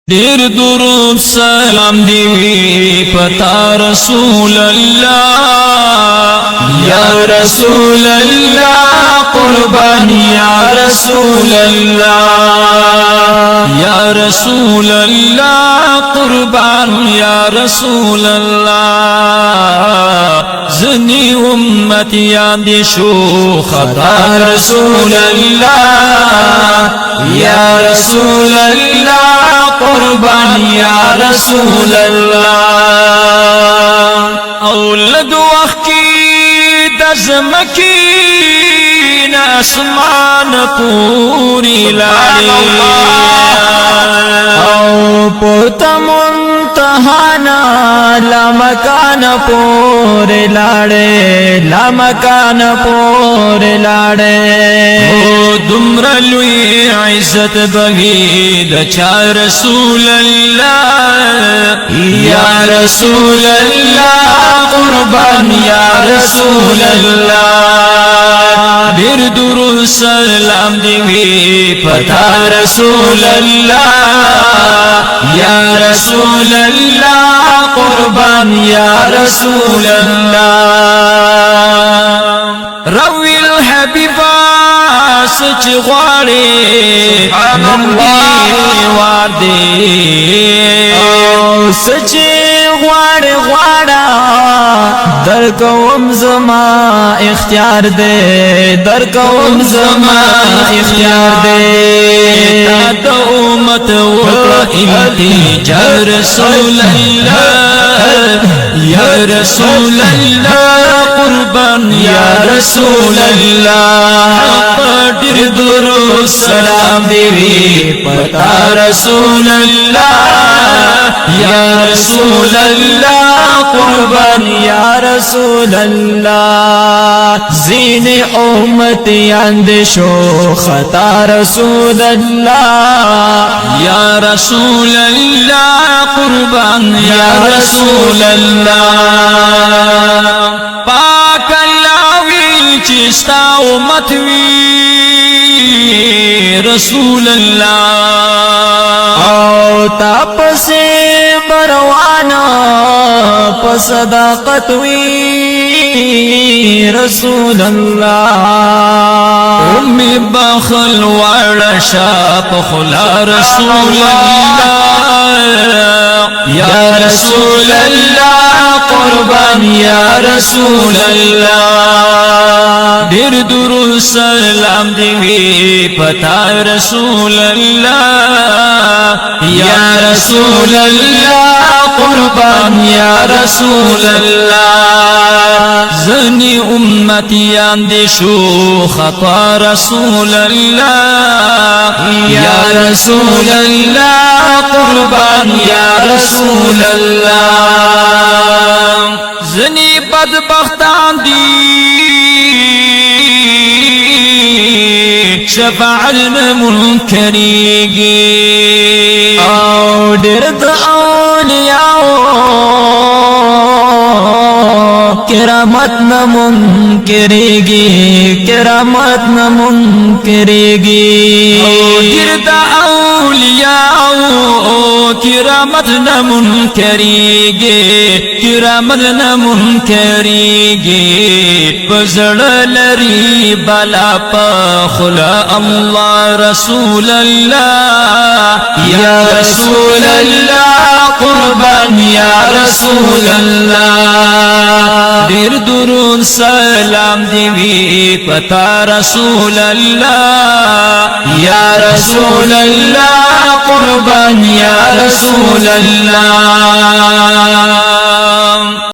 دیر درود سلام دیوی پتا رسول اللہ یا رسول اللہ قربان یا رسول اللہ یا رسول اللہ قربان یا رسول اللہ زنی امتیان دی شو خطا رسول اللہ یا رسول اللہ قربان یا رسول اللہ اولد وخی دزمکین اسمان پوری لاری او پوتا منتحانا لمکان پور لاڑے لمکان پور لاڑے دمرلوی عزت بغید چا رسول اللہ یا رسول اللہ قربان یا رسول اللہ دیر درود سلام دیوی پتا رسول اللہ یا رسول اللہ قربان یا رسول اللہ روی الحبیبہ سچ غواړي نندي وار دي سچ غواړي غواړه در کوم زما اختیار دے در کوم زما اختیار دے تا ته امت وکړه انتجار رسول الله یا رسول الله قربان یا رسول الله دیر درود سلام دیوی پتا رسول اللہ یا رسول اللہ قربان یا رسول اللہ زین امتیان دی شو خطا رسول اللہ یا رسول اللہ قربان یا رسول اللہ پاک اللہ وی چستا امت وی رسول اللہ او تاپسی بروانا پصداقت وی رسول اللہ امی بخل وارشا پخلا رسول اللہ یا رسول اللہ قربان یا رسول اللہ دیر درود سلام دیوی پتا رسول اللہ یا رسول اللہ قربان یا رسول اللہ زنی امتیان دی شو خطا رسول اللہ یا رسول اللہ قربان یا رسول اللہ زنی بدبختان دی شفاعت منکریگی او درد اولیاء کرامت نمنکریگی کرامت نمنکریگی درد اولیاء کرامت نمنکریگی کرامت نمنکریگی پزڑ لری بلا پخلا اللہ رسول اللہ یا رسول اللہ قربان یا رسول اللہ دیر درود سلام دیوی پتا رسول اللہ یا رسول اللہ قربان یا رسول اللہ